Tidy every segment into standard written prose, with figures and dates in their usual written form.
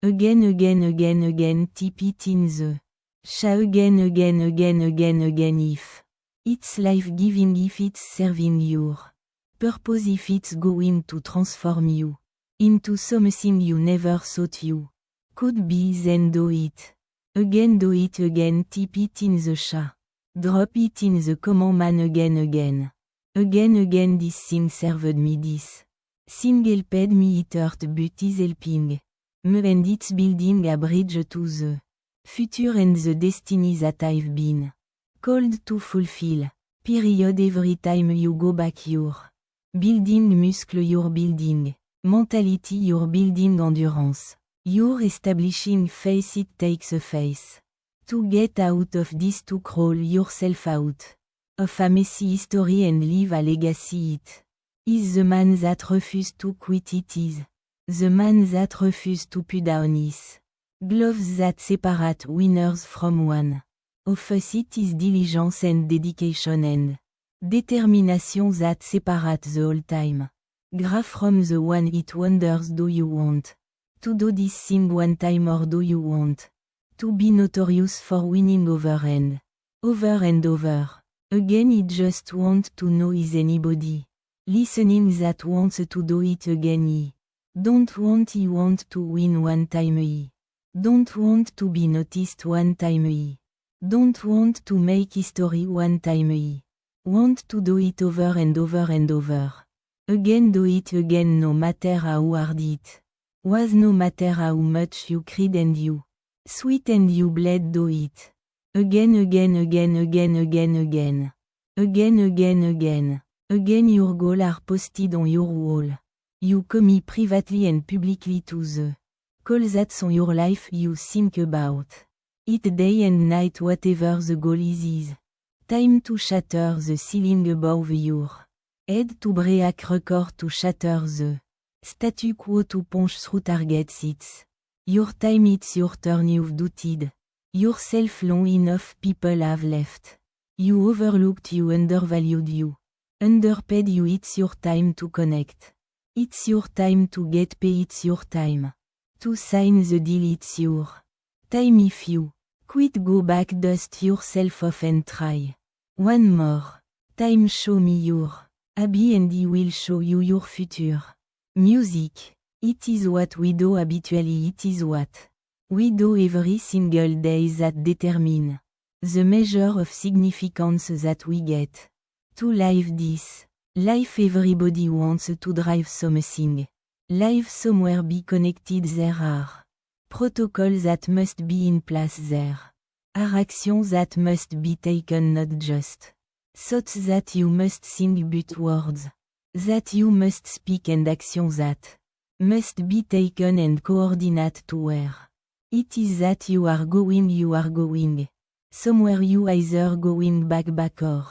Again tip it in the. Sha again if. It's life giving if it's serving your. Purpose if it's going to transform you. Into something you never thought you. Could be then do it. Again do it again tip it in the sha. Drop it in the command again. Again this thing served me this. Thing helped me it hurt but is helping. Me and it's building a bridge to the future and the destiny that I've been called to fulfill. Period. Every time you go back your building muscle, you're building mentality, you're building endurance. You're establishing faith. It takes a faith to get out of this, to crawl yourself out of a messy history and leave a legacy. It is the man that refused to quit. It is the man that refused to put down his gloves that separate winners from one of us. It is diligence and dedication and determination that separate the whole time graph from the one. It wonders, do you want to do this thing one time, or do you want to be notorious for winning over and over again? It just want to know, is anybody listening that wants to do it again? He don't want, he want to win one time. He don't want to be noticed one time. He don't want to make history one time. He want to do it over and over again. Do it again, no matter how hard it was, no matter how much you cried and you sweat and you bled. Do it again. Again your goals are posted on your wall. You commit privately and publicly to the call that's on your life. You think about it day and night. Whatever the goal is time to shatter the ceiling above your head, to break record, to shatter the statu quo, to punch through targets. It's your time, it's your turn. You've doubted yourself long enough. People have left you, overlooked you, undervalued you, underpaid you. It's your time to connect. It's your time to get paid. It's your time to sign the deal. It's your time. If you quit, go back, dust yourself off and try one more time. Show me your hobby and I will show you your future. Music. It is what we do habitually. It is what we do every single day that determine the measure of significance that we get to live this life. Everybody wants to drive something, live somewhere, be connected. There are protocols that must be in place. There are actions that must be taken, not just thoughts that you must think, but words that you must speak, and actions that must be taken and coordinate to where it is that you are going. You are going somewhere. You either going back or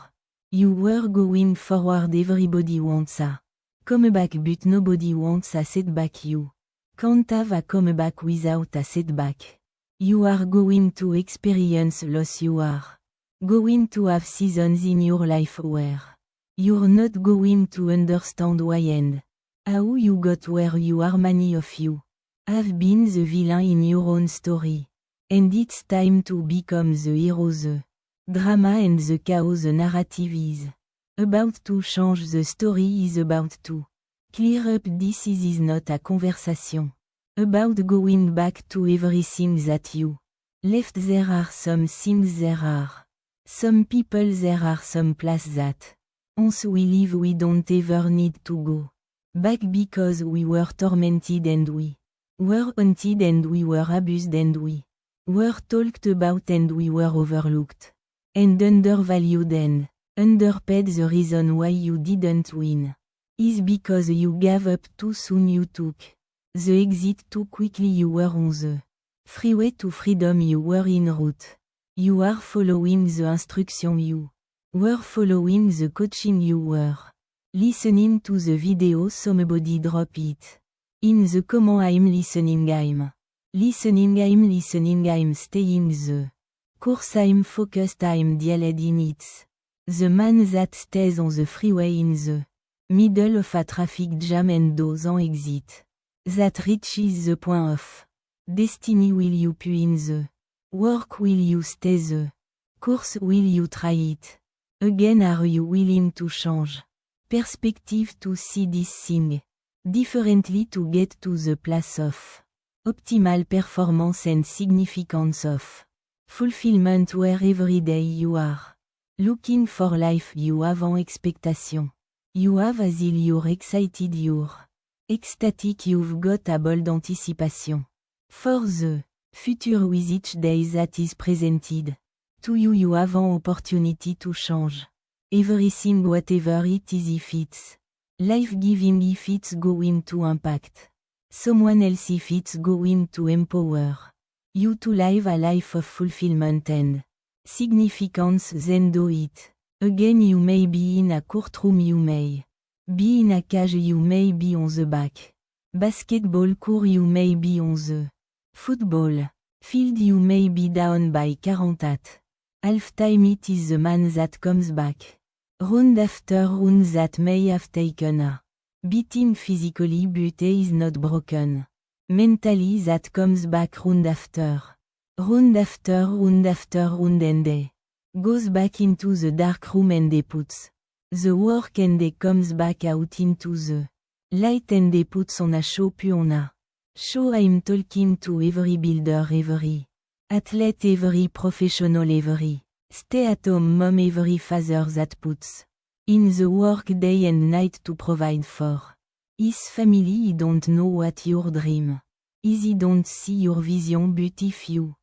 you were going forward. Everybody wants a comeback, but nobody wants a setback. You can't have a comeback without a setback. You are going to experience loss. You are going to have seasons in your life where you're not going to understand why and how you got where you are. Many of you have been the villain in your own story, and it's time to become the hero. The drama and the chaos. The narrative is about to change. The story is about to clear up. This is not a conversation about going back to everything that you left. There are some things, there are some people, there are some places that once we leave we don't ever need to go back, because we were tormented and we were haunted and we were abused and we were talked about and we were overlooked and undervalued and underpaid. The reason why you didn't win is because you gave up too soon. You took the exit too quickly. You were on the freeway to freedom. You were en route. You are following the instruction. You were following the coaching. You were listening to the video. Somebody drop it in the comment. I'm listening. I'm listening. I'm listening. I'm staying the course. I'm focused. I'm dialed in. It's the man that stays on the freeway in the middle of a traffic jam and doesn't exit that reaches the point of Destiny will you put in the work, will you stay the course, will you try it again, are you willing to change perspective to see this thing differently to get to the place of optimal performance and significance of fulfillment where every day you are looking for life you have an expectation. You have as il you're excited, you're ecstatic, you've got a bold anticipation for the future with each day that is presented to you. You have an opportunity to change everything, whatever it is, if it's life-giving, if it's going to impact someone else, if it's going to empower you to live a life of fulfillment and significance, then do it. Again, you may be in a courtroom, you may be in a cage, you may be on the back basketball court, you may be on the football field, you may be down by 40 at halftime. It is the man that comes back round after round that may have taken a beating physically but is not broken mentally, that comes back round after round after round after round, and they goes back into the dark room and they puts the work and they comes back out into the light and they puts on a show. Puis on a show. I'm talking to every builder, every athlete, every professional, every stay-at-home mom, every father that puts in the work day and night to provide for his family. He don't know what your dream is, he don't see your vision, but if you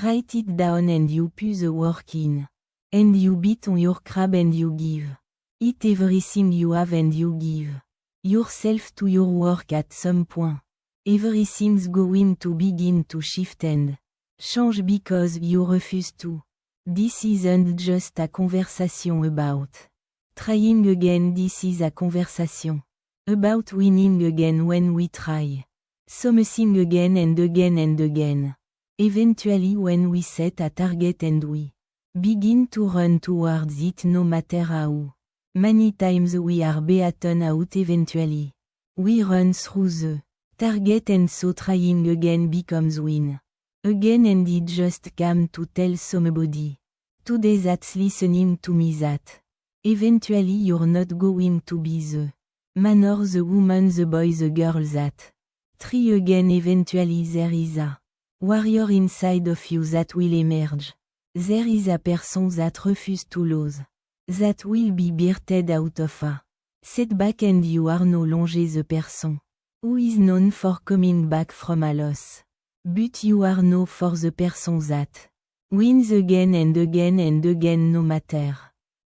write it down and you put the work in, and you beat on your crab and you give it everything you have and you give yourself to your work, at some point everything's going to begin to shift and change because you refuse to. This isn't just a conversation about trying again, this is a conversation about winning again. When we try something again and again and again, eventually when we set a target and we begin to run towards it, no matter how many times we are beaten out, eventually we run through the target, and so trying again becomes win again. And it just came to tell somebody today that's listening to me that eventually you're not going to be the man or the woman, the boy, the girl that try again. Eventually there is a warrior inside of you that will emerge. There is a person that refuses to lose, that will be birthed out of a setback, and you are no longer the person who is known for coming back from a loss, but you are known for the person that wins again and again and again, no matter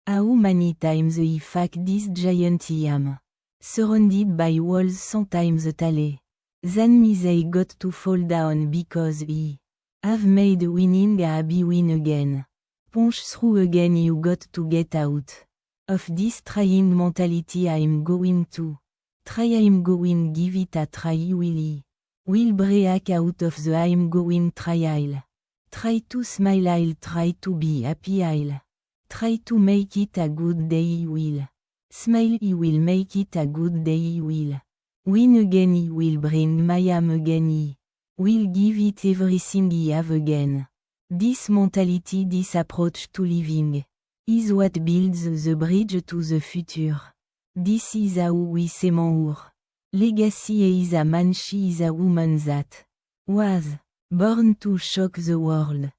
how many times he fact this giant I am surrounded by walls 100 times taller than me, they got to fall down because he have made winning a happy win again. Punch through again. You got to get out of this trying mentality. I'm going to try, I'm going give it a try, will break out of the I'm going try. I'll try to smile, I'll try to be happy, I'll try to make it a good day. He will smile, he will make it a good day, he will win again, he will bring my am again, he will give it everything he have again. This mentality, this approach to living, is what builds the bridge to the future. This is how we say our legacy is a man, she is a woman that was born to shock the world.